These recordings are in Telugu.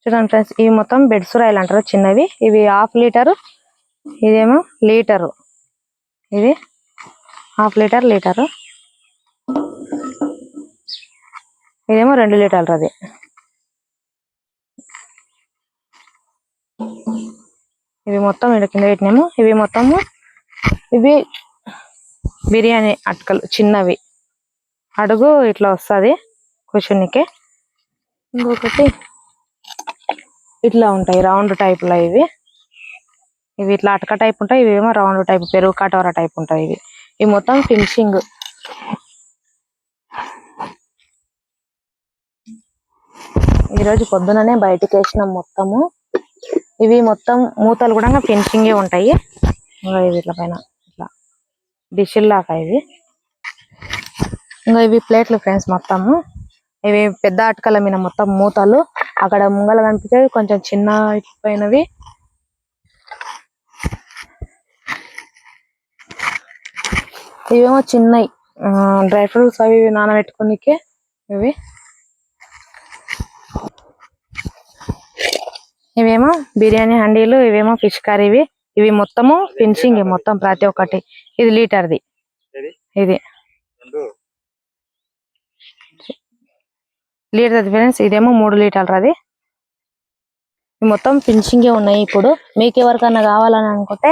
చూడండి ఫ్రెండ్స్, ఇవి మొత్తం బెడ్సురాయిలు అంటారు చిన్నవి. ఇవి 1/2 లీటరు, ఇదేమో లీటరు. ఇది 1/2 లీటర్, లీటరు. ఇదేమో 2 లీటర్లు. అది ఇవి మొత్తం ఇక్కడ కింద పెట్టినాము. ఇవి మొత్తము ఇవి బిర్యానీ అటుకలు చిన్నవి. అడుగు ఇట్లా వస్తుంది కూర్చునికే. ఇంకొకటి ఇట్లా ఉంటాయి రౌండ్ టైప్ లో. ఇవి ఇట్లా అటక టైప్ ఉంటాయి. ఇవేమో రౌండ్ టైప్ పెరుగు కటోరా టైప్ ఉంటాయి. ఇవి మొత్తం ఫినిషింగ్. ఈరోజు పొద్దుననే బయటకు వేసినాం మొత్తము. ఇవి మొత్తం మూతలు కూడా ఫినిషింగే ఉంటాయి. ఇవి ఇట్లా పైన ఇట్లా డిషిల్లాగా ఇవి. ఇంకా ఇవి ప్లేట్లు ఫ్రెండ్స్ మొత్తము. ఇవి పెద్ద అటకల మీద మొత్తం మూతలు. అక్కడ ముంగల కనిపించేవి కొంచెం చిన్న అయిపోయినవి. ఇవేమో చిన్నవి డ్రై ఫ్రూట్స్ అవి నానబెట్టుకోనికే. ఇవేమో బిర్యానీ హండీలు, ఇవేమో ఫిష్ కర్రీవి. ఇవి మొత్తము ఫినిషింగ్ మొత్తం ప్రతి ఒక్కటి. ఇది లీటర్ది. ఇది లీటర్ది ఫ్రెండ్స్. ఇదేమో 3 లీటర్లు. అది మొత్తం ఫినిషింగే ఉన్నాయి. ఇప్పుడు మీకు ఎవరికన్నా కావాలని అనుకుంటే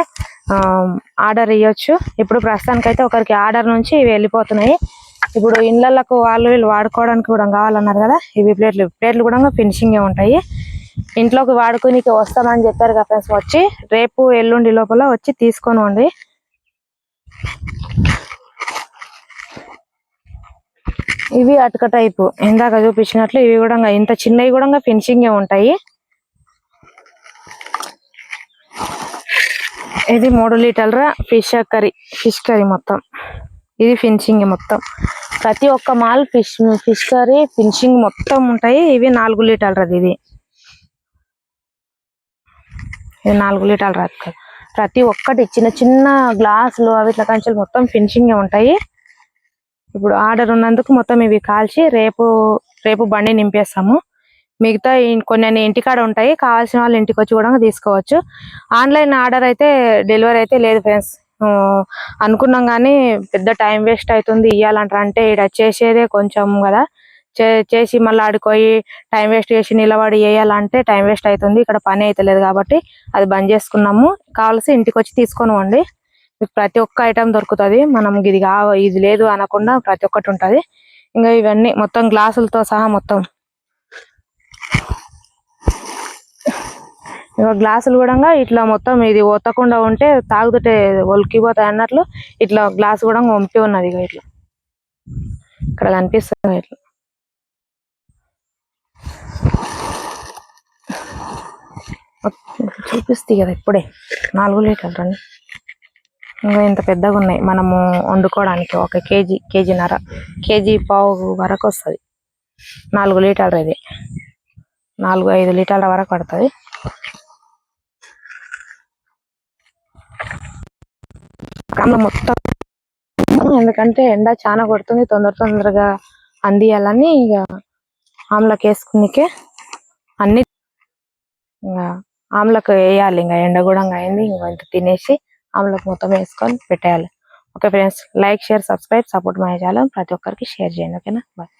ఆర్డర్ ఇవ్వచ్చు. ఇప్పుడు ప్రస్తుతానికైతే ఒకరికి ఆర్డర్ నుంచి ఇవి వెళ్ళిపోతున్నాయి. ఇప్పుడు ఇళ్ళకు వాళ్ళు వీళ్ళు వాడుకోవడానికి కూడా కావాలన్నారు కదా. ఇవి ప్లేట్లు కూడా ఫినిషింగే ఉంటాయి. ఇంట్లోకి వాడుకోనికి వస్తామని చెప్పారు కదా ఫ్రెండ్స్. వచ్చి రేపు ఎల్లుండి లోపల వచ్చి తీసుకొని. ఇవి అటక టైపు ఇందాక చూపించినట్లు. ఇవి కూడా ఇంత చిన్నవి కూడా ఫినిషింగే ఉంటాయి. ఇది 3 లీటర్ల ఫిష్ కర్రీ మొత్తం. ఇది ఫినిషింగ్ మొత్తం. ప్రతి ఒక్క మాల్ ఫిష్ కర్రీ ఫినిషింగ్ మొత్తం ఉంటాయి. ఇవి 4 లీటర్లు. ఇది 4 లీటర్ల. ప్రతి ఒక్కటి చిన్న చిన్న గ్లాసులు అవి ఇట్లా కంచెలు మొత్తం ఫినిషింగే ఉంటాయి. ఇప్పుడు ఆర్డర్ ఉన్నందుకు మొత్తం ఇవి కాల్చి రేపు బండి నింపేస్తాము. మిగతా కొన్ని ఇంటికాడ ఉంటాయి. కావాల్సిన వాళ్ళు ఇంటికి వచ్చి కూడా తీసుకోవచ్చు. ఆన్లైన్ ఆర్డర్ అయితే డెలివరీ అయితే లేదు ఫ్రెండ్స్. అనుకున్నాం కానీ పెద్ద టైం వేస్ట్ అవుతుంది. ఇవ్వాలంటారు అంటే ఇక్కడ చేసేదే కొంచెం కదా. చేసి మళ్ళీ ఆడుకోయి టైం వేస్ట్ చేసి నిలబడి వేయాలంటే టైం వేస్ట్ అవుతుంది. ఇక్కడ పని అయితే లేదు కాబట్టి అది బంద్ చేసుకున్నాము. కావాల్సి ఇంటికి వచ్చి తీసుకొని పోండి. మీకు ప్రతి ఒక్క ఐటమ్ దొరుకుతుంది. మనం ఇది లేదు అనకుండా ప్రతి ఒక్కటి ఉంటుంది. ఇంకా ఇవన్నీ మొత్తం గ్లాసులతో సహా మొత్తం. గ్లాసులు కూడా ఇట్లా మొత్తం ఇది ఒత్తకుండా ఉంటే తాగుతుంటే ఒలికిపోతాయి అన్నట్లు ఇట్లా గ్లాస్ కూడా వంపి ఉన్నది. ఇట్లా ఇక్కడ కనిపిస్తుంది. ఇట్లా చూపిస్తాయి కదా ఇప్పుడే 4 లీటర్లు అని. ఇంకా ఇంత పెద్దగా ఉన్నాయి. మనము వండుకోవడానికి 1 కేజీన్నర, కేజీ పావు వరకు వస్తుంది. 4 లీటర్లు. ఇది 4-5 లీటర్ల వరకు పడుతుంది. మొత్తం ఎందుకంటే ఎండ చాలా కొడుతుంది. తొందరగా అందియాలని ఇక ఆమ్లకి వేసుకునికే అన్ని ఇంకా ఆమ్లకు వేయాలి. ఇంకా ఎండ కూడా అయింది. ఇంకా ఇంత తినేసి ఆమ్లకు మొత్తం వేసుకొని పెట్టేయాలి. Okay friends, like, share, subscribe, support my channel. ప్రతి ఒక్కరికి షేర్ చేయండి. ఓకేనా, బాయ్.